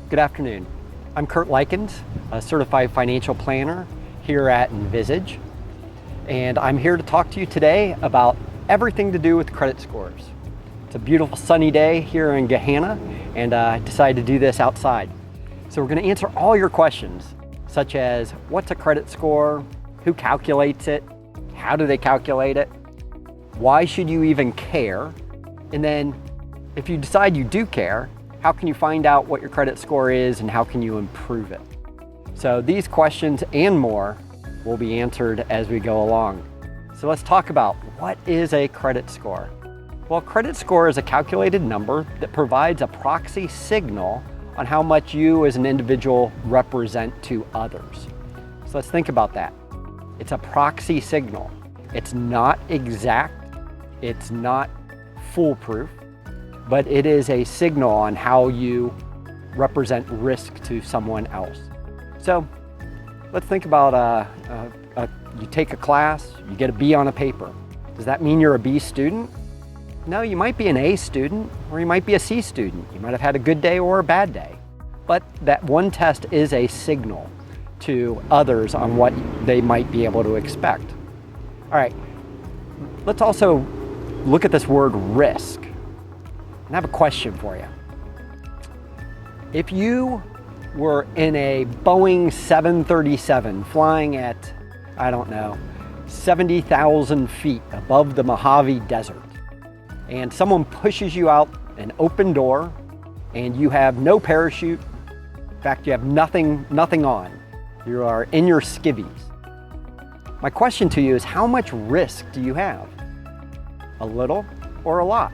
Good afternoon. I'm Kurt Likens, a certified financial planner here at Envisage, and I'm here to talk to you today about everything to do with credit scores. It's a beautiful sunny day here in Gahanna, and I decided to do this outside. So we're going to answer all your questions, such as what's a credit score, who calculates it, how do they calculate it, why should you even care, and then if you decide you do care, how can you find out what your credit score is and how can you improve it? So these questions and more will be answered as we go along. So let's talk about what is a credit score. Well, credit score is a calculated number that provides a proxy signal on how much you as an individual represent to others. So let's think about that. It's a proxy signal. It's not exact, it's not foolproof, but it is a signal on how you represent risk to someone else. So let's think about you take a class, you get a B on a paper. Does that mean you're a B student? No, you might be an A student or you might be a C student. You might have had a good day or a bad day. But that one test is a signal to others on what they might be able to expect. All right, let's also look at this word risk. And I have a question for you. If you were in a Boeing 737 flying at, I don't know, 70,000 feet above the Mojave Desert, and someone pushes you out an open door and you have no parachute, in fact, you have nothing on, you are in your skivvies. My question to you is, how much risk do you have? A little or a lot?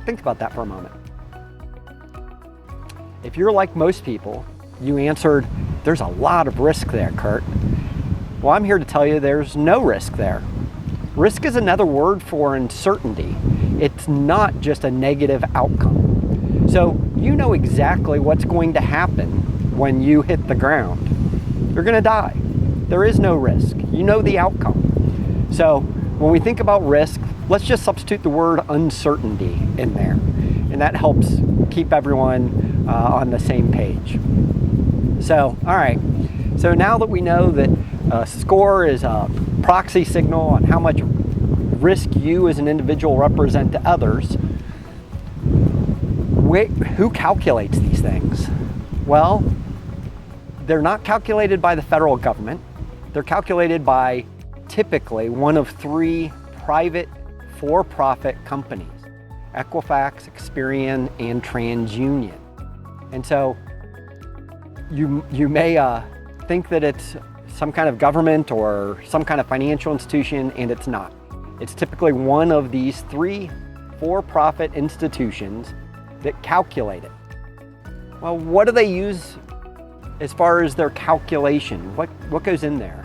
Think about that for a moment. If you're like most people, you answered, there's a lot of risk there, Kurt. Well, I'm here to tell you there's no risk there. Risk is another word for uncertainty. It's not just a negative outcome. So you know exactly what's going to happen when you hit the ground. You're going to die. There is no risk. You know the outcome. So when we think about risk, let's just substitute the word uncertainty in there. And that helps keep everyone on the same page. So, all right. So now that we know that a score is a proxy signal on how much risk you as an individual represent to others, who calculates these things? Well, they're not calculated by the federal government. They're calculated by typically one of three private for-profit companies: Equifax, Experian, and TransUnion. And so you may think that it's some kind of government or some kind of financial institution, and it's not. It's typically one of these three for-profit institutions that calculate it. Well, what do they use as far as their calculation? What goes in there?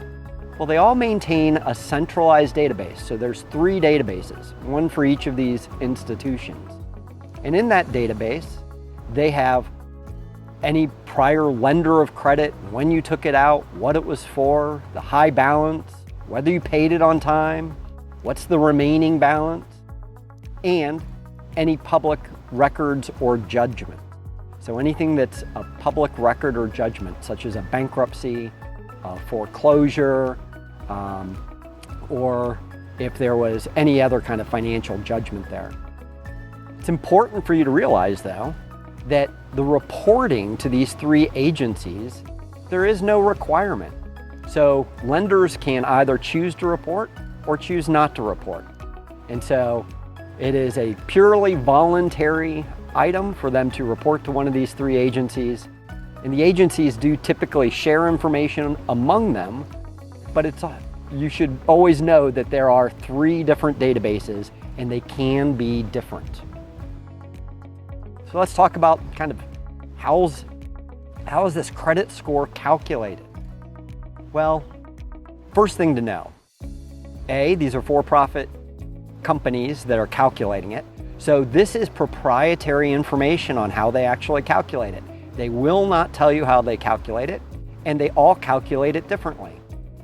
Well, they all maintain a centralized database. So there's three databases, one for each of these institutions. And in that database, they have any prior lender of credit, when you took it out, what it was for, the high balance, whether you paid it on time, what's the remaining balance, and any public records or judgment. So anything that's a public record or judgment, such as a bankruptcy, a foreclosure, or if there was any other kind of financial judgment there. It's important for you to realize, though, that the reporting to these three agencies, there is no requirement. So lenders can either choose to report or choose not to report. And so it is a purely voluntary item for them to report to one of these three agencies. And the agencies do typically share information among them, but you should always know that there are three different databases and they can be different. So let's talk about kind of how is this credit score calculated? Well, first thing to know, these are for-profit companies that are calculating it. So this is proprietary information on how they actually calculate it. They will not tell you how they calculate it, and they all calculate it differently.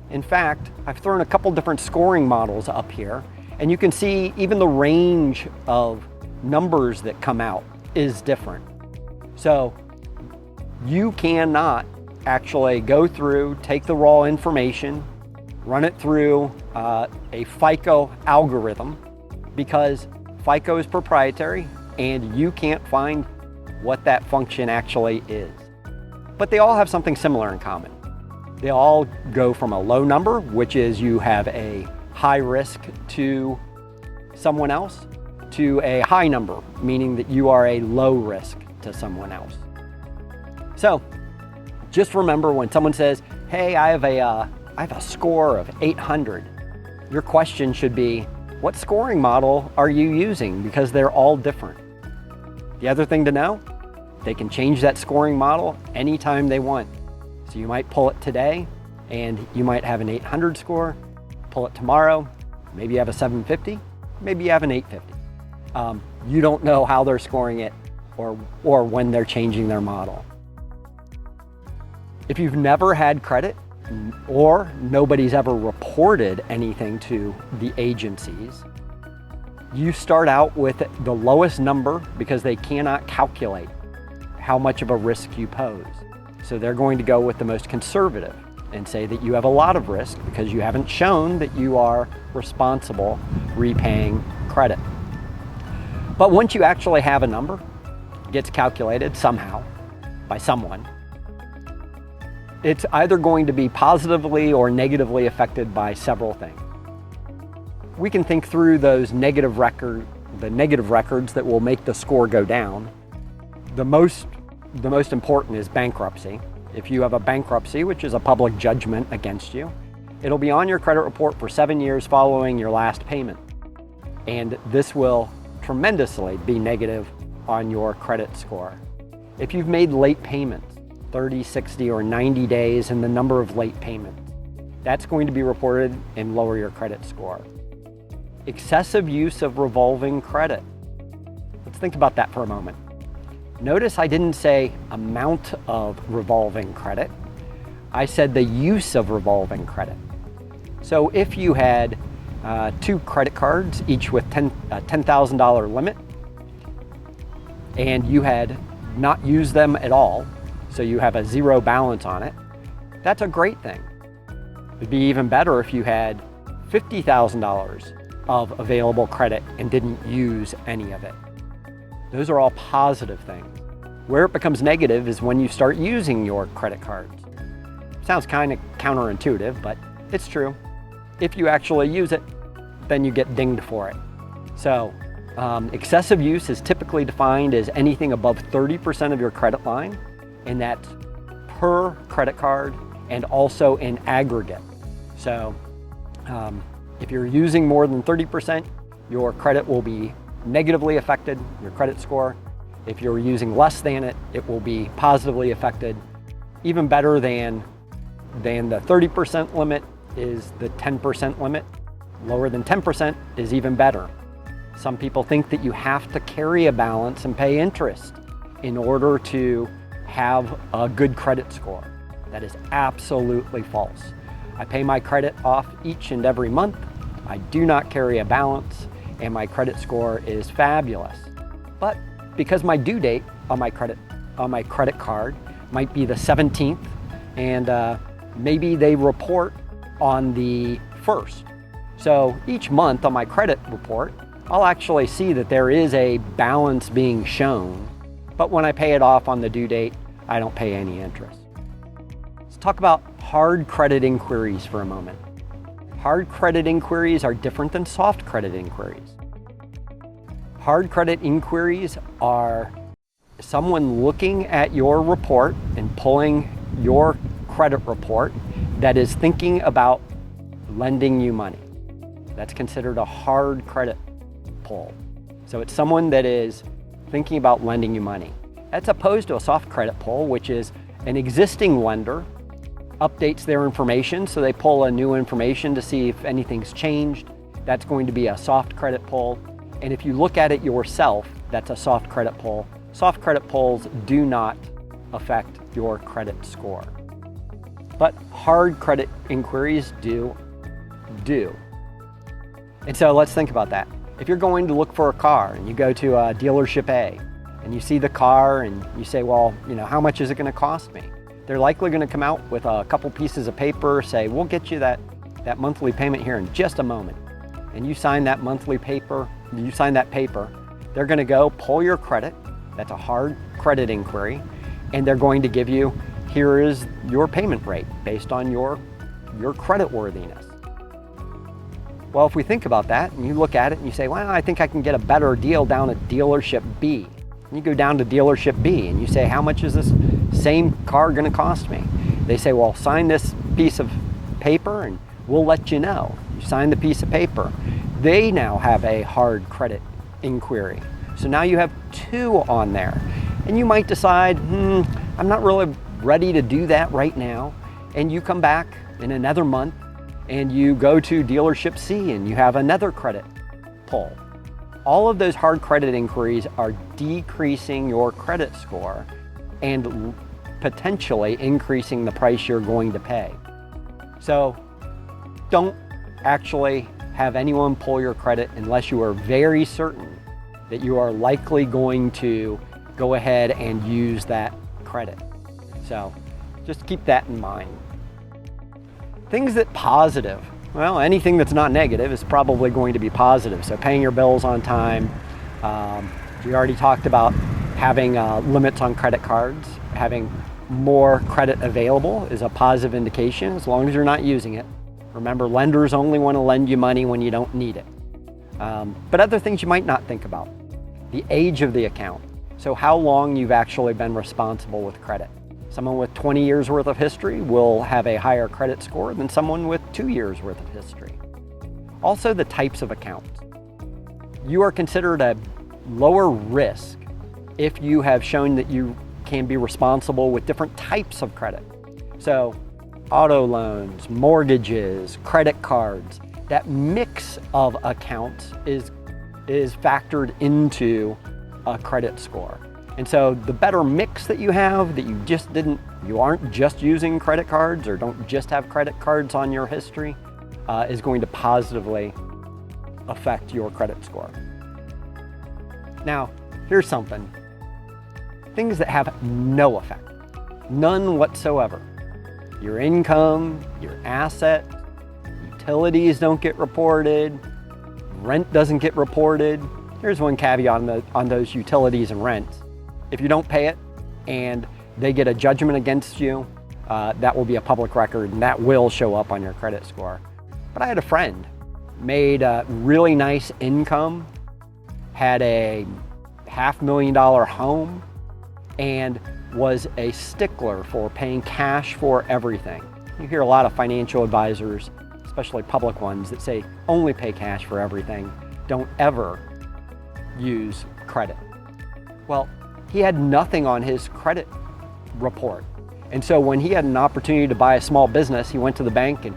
In fact, I've thrown a couple different scoring models up here, and you can see even the range of numbers that come out is different. So You cannot actually go through, take the raw information, run it through a FICO algorithm, because FICO is proprietary and you can't find what that function actually is. But they all have something similar in common. They all go from a low number, which is you have a high risk to someone else, to a high number, meaning that you are a low risk to someone else. So just remember, when someone says, hey, I have a score of 800, your question should be, what scoring model are you using? Because they're all different. The other thing to know, they can change that scoring model anytime they want. So you might pull it today and you might have an 800 score, pull it tomorrow, maybe you have a 750, maybe you have an 850. You don't know how they're scoring it or when they're changing their model. If you've never had credit or nobody's ever reported anything to the agencies, you start out with the lowest number because they cannot calculate how much of a risk you pose. So they're going to go with the most conservative and say that you have a lot of risk because you haven't shown that you are responsible repaying credit. But once you actually have a number, it gets calculated somehow by someone, it's either going to be positively or negatively affected by several things. We can think through those negative records that will make the score go down. The most important is bankruptcy. If you have a bankruptcy, which is a public judgment against you, it'll be on your credit report for 7 years following your last payment. And this will tremendously be negative on your credit score. If you've made late payments, 30, 60, or 90 days in the number of late payments, that's going to be reported and lower your credit score. Excessive use of revolving credit. Let's think about that for a moment. Notice I didn't say amount of revolving credit. I said the use of revolving credit. So if you had 2 credit cards, each with a $10,000 limit, and you had not used them at all, so you have a zero balance on it, that's a great thing. It'd be even better if you had $50,000 of available credit and didn't use any of it. Those are all positive things. Where it becomes negative is when you start using your credit cards. Sounds kind of counterintuitive, but it's true. If you actually use it, then you get dinged for it. So excessive use is typically defined as anything above 30% of your credit line, and that's per credit card and also in aggregate. So if you're using more than 30%, your credit will be negatively affected, your credit score. If you're using less than it, it will be positively affected. Even better than the 30% limit is the 10% limit. Lower than 10% is even better. Some people think that you have to carry a balance and pay interest in order to have a good credit score. That is absolutely false. I pay my credit off each and every month. I do not carry a balance, and my credit score is fabulous. But because my due date on my credit card might be the 17th, and maybe they report on the 1st. So each month on my credit report, I'll actually see that there is a balance being shown, but when I pay it off on the due date, I don't pay any interest. Let's talk about hard credit inquiries for a moment. Hard credit inquiries are different than soft credit inquiries. Hard credit inquiries are someone looking at your report and pulling your credit report that is thinking about lending you money. That's considered a hard credit pull. So it's someone that is thinking about lending you money. That's opposed to a soft credit pull, which is an existing lender updates their information, so they pull a new information to see if anything's changed. That's going to be a soft credit pull. And if you look at it yourself, that's a soft credit pull. Soft credit pulls do not affect your credit score. But hard credit inquiries do. And so let's think about that. If you're going to look for a car and you go to dealership A and you see the car and you say, well, how much is it going to cost me? They're likely going to come out with a couple pieces of paper, say, we'll get you that monthly payment here in just a moment. And you sign that monthly paper, they're going to go pull your credit. That's a hard credit inquiry. And they're going to give you, here is your payment rate based on your credit worthiness. Well, if we think about that and you look at it and you say, well, I think I can get a better deal down at dealership B. And you go down to dealership B and you say, how much is this same car going to cost me? They say, well, sign this piece of paper and we'll let you know. You sign the piece of paper. They now have a hard credit inquiry. So now you have two on there. And you might decide, I'm not really ready to do that right now. And you come back in another month and you go to dealership C and you have another credit pull. All of those hard credit inquiries are decreasing your credit score and potentially increasing the price you're going to pay. So don't actually have anyone pull your credit unless you are very certain that you are likely going to go ahead and use that credit. So just keep that in mind. Things that positive, well, anything that's not negative is probably going to be positive. So paying your bills on time. We already talked about having limits on credit cards. Having more credit available is a positive indication as long as you're not using it. Remember, lenders only want to lend you money when you don't need it. But other things you might not think about. The age of the account. So how long you've actually been responsible with credit. Someone with 20 years worth of history will have a higher credit score than someone with 2 years worth of history. Also, the types of accounts. You are considered a lower risk if you have shown that you can be responsible with different types of credit. So auto loans, mortgages, credit cards, that mix of accounts is factored into a credit score. And so the better mix that you have, that you aren't just using credit cards or don't just have credit cards on your history, is going to positively affect your credit score. Now, here's something. Things that have no effect, none whatsoever. Your income, your asset, utilities don't get reported, rent doesn't get reported. Here's one caveat on those utilities and rents. If you don't pay it and they get a judgment against you, that will be a public record and that will show up on your credit score. But I had a friend, made a really nice income, had a $500,000 home, and was a stickler for paying cash for everything. You hear a lot of financial advisors, especially public ones, that say only pay cash for everything. Don't ever use credit. Well, he had nothing on his credit report. And so when he had an opportunity to buy a small business, he went to the bank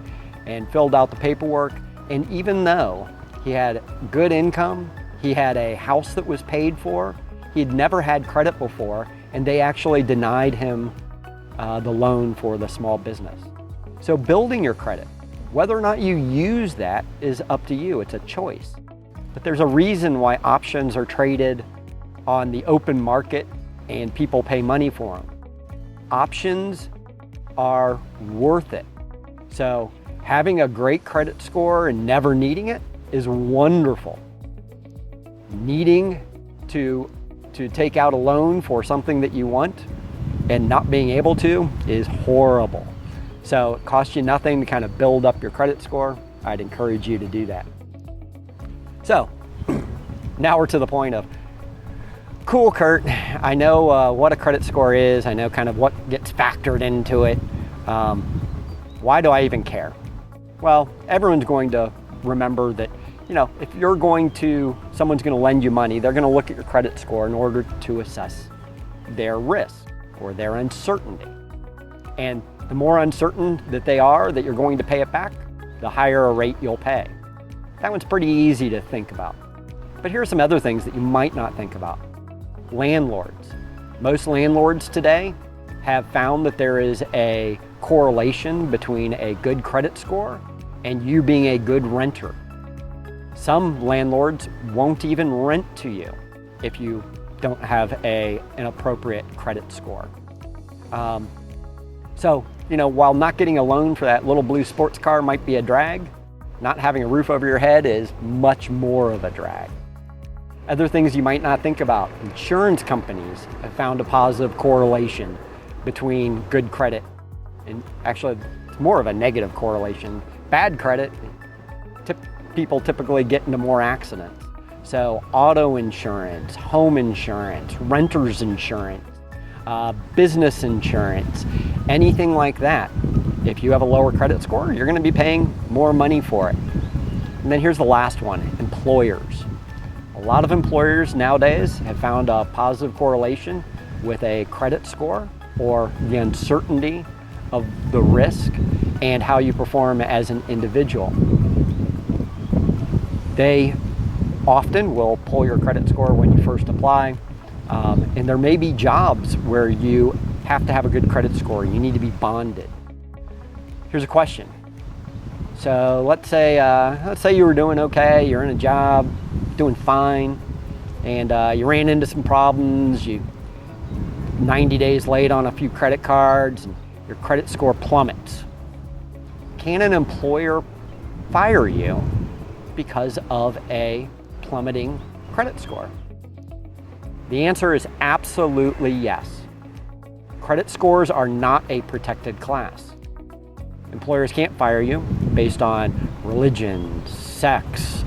and filled out the paperwork. And even though he had good income, he had a house that was paid for, he'd never had credit before, and they actually denied him the loan for the small business. So building your credit, whether or not you use that is up to you. It's a choice. But there's a reason why options are traded on the open market and people pay money for them. Options are worth it. So having a great credit score and never needing it is wonderful. Needing to take out a loan for something that you want and not being able to is horrible. So it costs you nothing to kind of build up your credit score. I'd encourage you to do that. So now we're to the point of, cool, Kurt, I know what a credit score is. I know kind of what gets factored into it. Why do I even care? Well, everyone's going to remember that, if someone's going to lend you money, they're going to look at your credit score in order to assess their risk or their uncertainty. And the more uncertain that they are that you're going to pay it back, the higher a rate you'll pay. That one's pretty easy to think about. But here are some other things that you might not think about. Landlords. Most landlords today have found that there is a correlation between a good credit score and you being a good renter. Some landlords won't even rent to you if you don't have an appropriate credit score. So, while not getting a loan for that little blue sports car might be a drag, not having a roof over your head is much more of a drag. Other things you might not think about. Insurance companies have found a positive correlation between good credit, and actually it's more of a negative correlation. Bad credit, people typically get into more accidents. So auto insurance, home insurance, renter's insurance, business insurance, anything like that. If you have a lower credit score, you're going to be paying more money for it. And then here's the last one, employers. A lot of employers nowadays have found a positive correlation with a credit score or the uncertainty of the risk and how you perform as an individual. They often will pull your credit score when you first apply. And there may be jobs where you have to have a good credit score. You need to be bonded. Here's a question. So let's say you were doing okay, you're in a job, doing fine, and you ran into some problems, you 90 days late on a few credit cards, and your credit score plummets. Can an employer fire you because of a plummeting credit score? The answer is absolutely yes. Credit scores are not a protected class. Employers can't fire you based on religion, sex,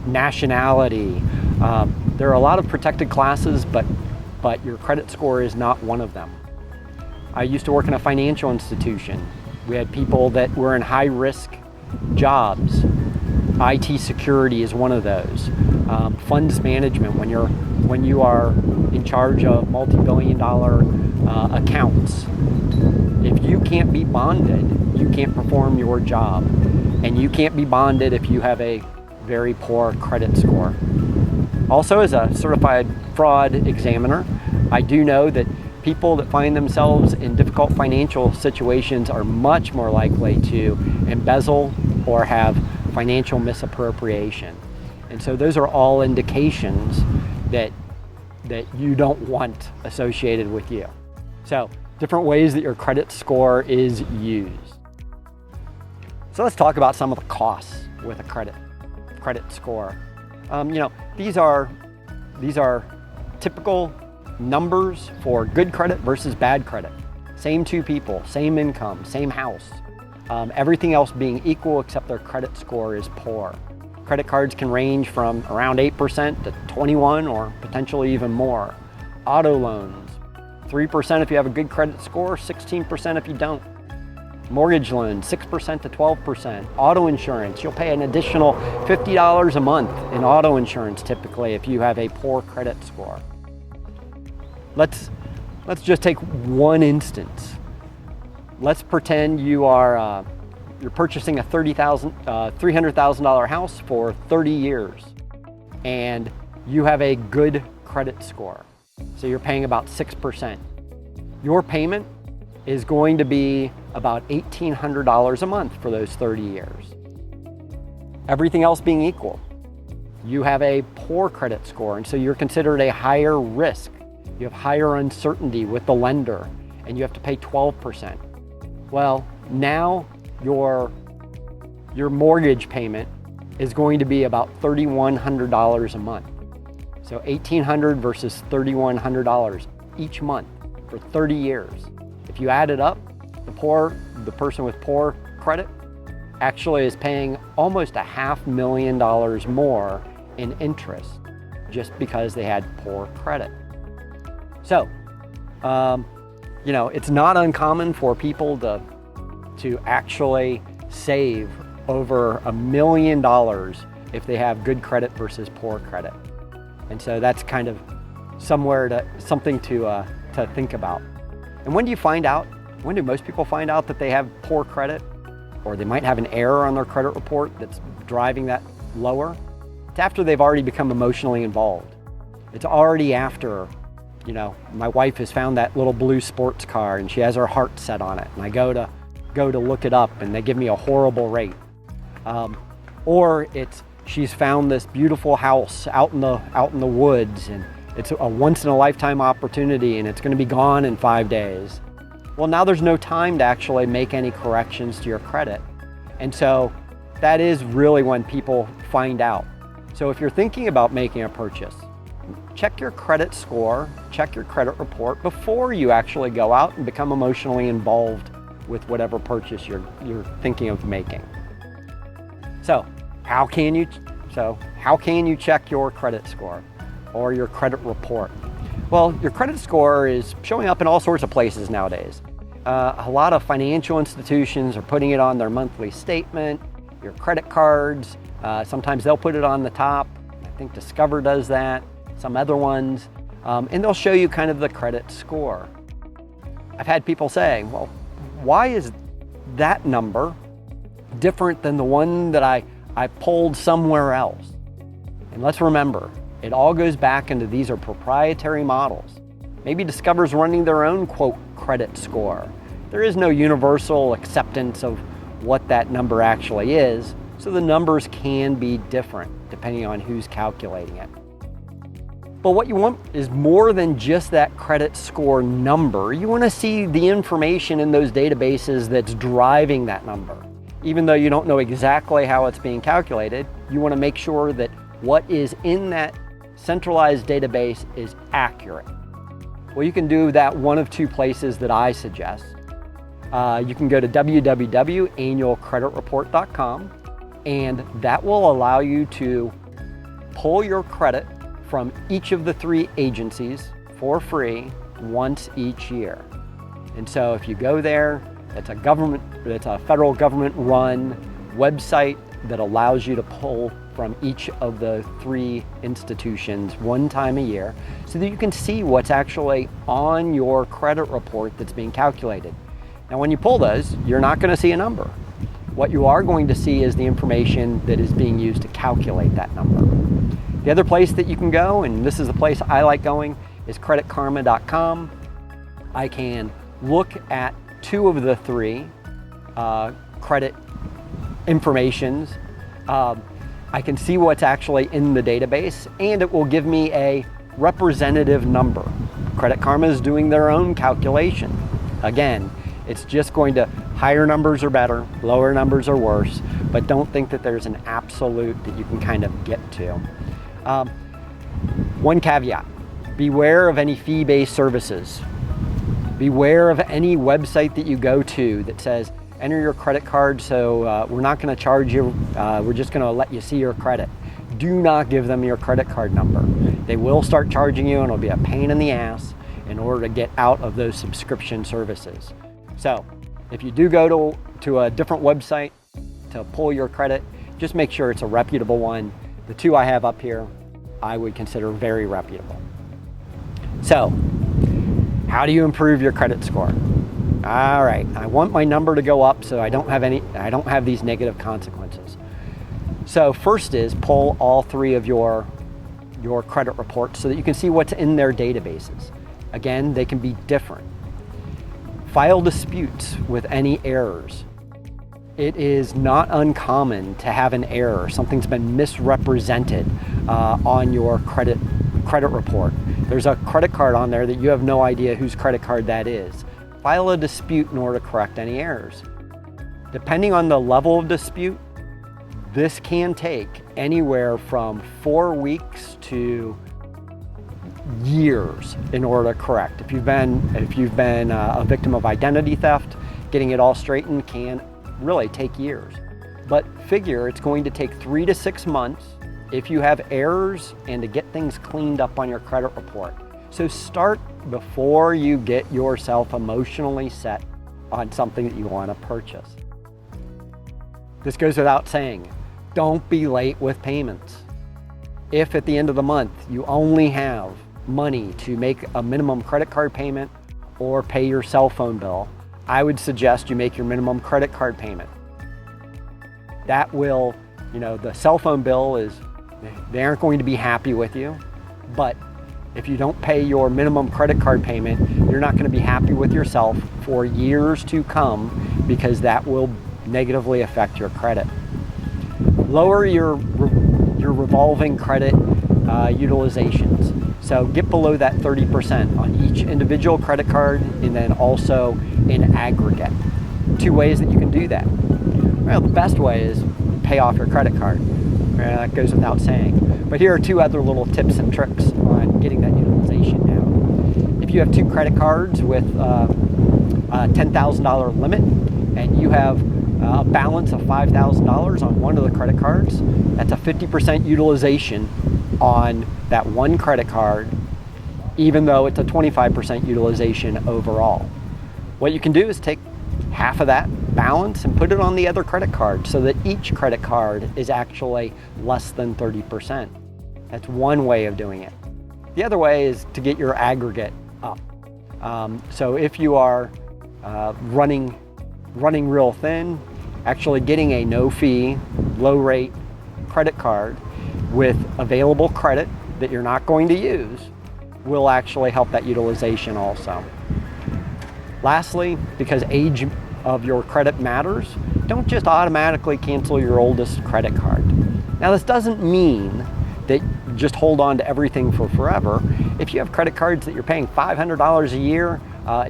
nationality. There are a lot of protected classes, but your credit score is not one of them. I used to work in a financial institution. We had people that were in high-risk jobs. IT security is one of those. Funds management, when you are in charge of multi-billion-dollar accounts. If you can't be bonded, you can't perform your job. And you can't be bonded if you have a very poor credit score. Also, as a certified fraud examiner, I do know that people that find themselves in difficult financial situations are much more likely to embezzle or have financial misappropriation. And so those are all indications that you don't want associated with you. So different ways that your credit score is used. So let's talk about some of the costs with a credit score. These are typical numbers for good credit versus bad credit. Same two people, same income, same house. Everything else being equal except their credit score is poor. Credit cards can range from around 8% to 21% or potentially even more. Auto loans, 3% if you have a good credit score, 16% if you don't. Mortgage loans, 6% to 12%. Auto insurance, you'll pay an additional $50 a month in auto insurance typically if you have a poor credit score. Let's just take one instance. Let's pretend you're purchasing a $300,000 house for 30 years and you have a good credit score. So you're paying about 6%. Your payment is going to be about $1,800 a month for those 30 years. Everything else being equal, you have a poor credit score, and so you're considered a higher risk. You have higher uncertainty with the lender, and you have to pay 12%. Well, now your mortgage payment is going to be about $3,100 a month. So $1,800 versus $3,100 each month for 30 years. If you add it up, the person with poor credit actually is paying almost $500,000 more in interest just because they had poor credit. So, it's not uncommon for people to actually save over $1 million if they have good credit versus poor credit. And so that's kind of something to think about. And when do most people find out that they have poor credit, or they might have an error on their credit report that's driving that lower? It's after they've already become emotionally involved. It's already after, my wife has found that little blue sports car and she has her heart set on it, and I go to look it up and they give me a horrible rate. Or she's found this beautiful house out in the woods, and It's a once in a lifetime opportunity and it's going to be gone in 5 days. Well, now there's no time to actually make any corrections to your credit. And so that is really when people find out. So if you're thinking about making a purchase, check your credit score, check your credit report before you actually go out and become emotionally involved with whatever purchase you're thinking of making. So how can you check your credit score or your credit report? Well, your credit score is showing up in all sorts of places nowadays. A lot of financial institutions are putting it on their monthly statement, your credit cards. Sometimes they'll put it on the top. I think Discover does that, some other ones, and they'll show you kind of the credit score. I've had people say, well, why is that number different than the one that I pulled somewhere else? And let's remember, it all goes back into these are proprietary models. Maybe Discover's running their own, quote, credit score. There is no universal acceptance of what that number actually is, so the numbers can be different depending on who's calculating it. But what you want is more than just that credit score number. You want to see the information in those databases that's driving that number. Even though you don't know exactly how it's being calculated, you want to make sure that what is in that centralized database is accurate. Well, you can do that one of two places that I suggest. You can go to www.annualcreditreport.com, and that will allow you to pull your credit from each of the 3 agencies for free once each year. And so if you go there, it's a federal government run website that allows you to pull from each of the 3 institutions one time a year so that you can see what's actually on your credit report that's being calculated. Now, when you pull those, you're not going to see a number. What you are going to see is the information that is being used to calculate that number. The other place that you can go, and this is the place I like going, is creditkarma.com. I can look at 2 of the 3 credit informations. I can see what's actually in the database, and it will give me a representative number. Credit Karma is doing their own calculation. Again, it's just going to, higher numbers are better, lower numbers are worse, but don't think that there's an absolute that you can kind of get to. One caveat, beware of any fee-based services. Beware of any website that you go to that says, enter your credit card, so we're not going to charge you, we're just going to let you see your credit. Do not give them your credit card number. They will start charging you and it'll be a pain in the ass in order to get out of those subscription services. So if you do go to a different website to pull your credit, just make sure it's a reputable one. The 2 I have up here, I would consider very reputable. So, how do you improve your credit score? All right, I want my number to go up so I don't have these negative consequences. So first is pull all 3 of your credit reports so that you can see what's in their databases. Again, they can be different. File disputes with any errors. It is not uncommon to have an error. Something's been misrepresented on your credit report. There's a credit card on there that you have no idea whose credit card that is. File a dispute in order to correct any errors. Depending on the level of dispute, this can take anywhere from 4 weeks to years in order to correct. If you've been a victim of identity theft, getting it all straightened can really take years. But figure it's going to take 3 to 6 months if you have errors and to get things cleaned up on your credit report. So start before you get yourself emotionally set on something that you want to purchase. This goes without saying, don't be late with payments. If at the end of the month you only have money to make a minimum credit card payment or pay your cell phone bill, I would suggest you make your minimum credit card payment. That will, the cell phone bill they aren't going to be happy with you, but if you don't pay your minimum credit card payment, you're not going to be happy with yourself for years to come because that will negatively affect your credit. Lower your revolving credit utilizations. So get below that 30% on each individual credit card and then also in aggregate. Two ways that you can do that. Well, the best way is pay off your credit card. That goes without saying. But here are two other little tips and tricks on getting that utilization down. If you have two credit cards with a $10,000 limit and you have a balance of $5,000 on one of the credit cards, that's a 50% utilization on that one credit card, even though it's a 25% utilization overall. What you can do is take half of that balance and put it on the other credit card so that each credit card is actually less than 30%. That's one way of doing it. The other way is to get your aggregate up. So if you are running real thin, actually getting a no-fee, low-rate credit card with available credit that you're not going to use will actually help that utilization also. Lastly, because age of your credit matters, don't just automatically cancel your oldest credit card. Now, this doesn't mean that you just hold on to everything for forever. If you have credit cards that you're paying $500 a year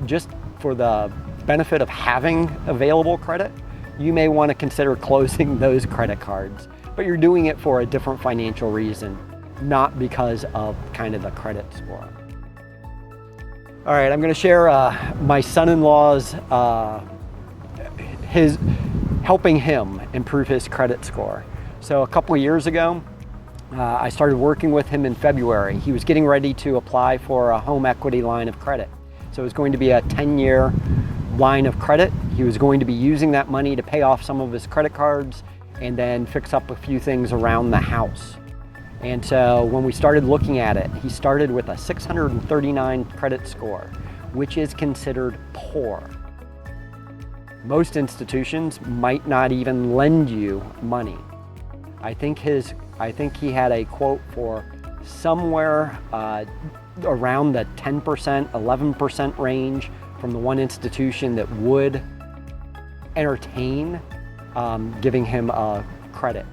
just for the benefit of having available credit, you may want to consider closing those credit cards. But you're doing it for a different financial reason, not because of kind of the credit score. All right, I'm going to share my son-in-law's helping him improve his credit score. So a couple of years ago, I started working with him in February. He was getting ready to apply for a home equity line of credit. So it was going to be a 10-year line of credit. He was going to be using that money to pay off some of his credit cards and then fix up a few things around the house. And so when we started looking at it, he started with a 639 credit score, which is considered poor. Most institutions might not even lend you money. I think he had a quote for somewhere around the 10%, 11% range from the one institution that would entertain giving him a credit.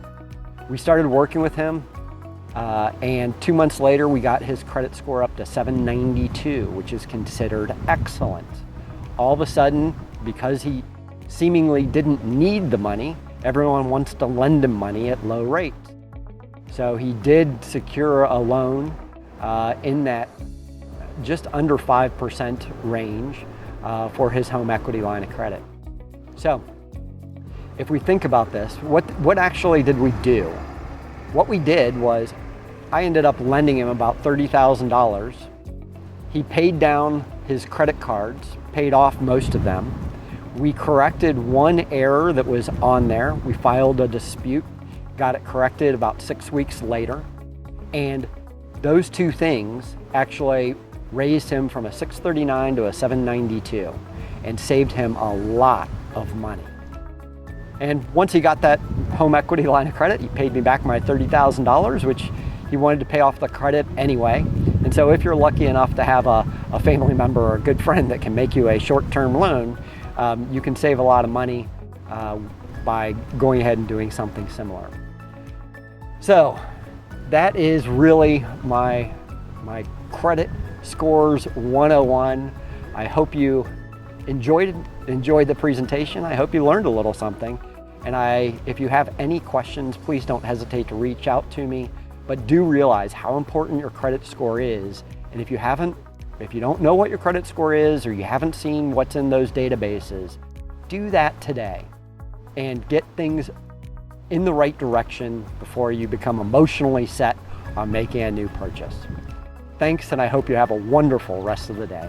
We started working with him and 2 months later we got his credit score up to 792, which is considered excellent. All of a sudden, because he seemingly didn't need the money, everyone wants to lend him money at low rates. So he did secure a loan in that just under 5% range for his home equity line of credit. So if we think about this, what actually did we do? What we did was I ended up lending him about $30,000. He paid down his credit cards, paid off most of them. We corrected one error that was on there. We filed a dispute, got it corrected about 6 weeks later. And those two things actually raised him from a 639 to a 792 and saved him a lot of money. And once he got that home equity line of credit, he paid me back my $30,000, which he wanted to pay off the credit anyway. And so if you're lucky enough to have a family member or a good friend that can make you a short-term loan, you can save a lot of money by going ahead and doing something similar. So that is really my credit scores 101. I hope you enjoyed the presentation. I hope you learned a little something. And if you have any questions, please don't hesitate to reach out to me. But do realize how important your credit score is. And if you don't know what your credit score is, or you haven't seen what's in those databases, do that today and get things in the right direction before you become emotionally set on making a new purchase. Thanks, and I hope you have a wonderful rest of the day.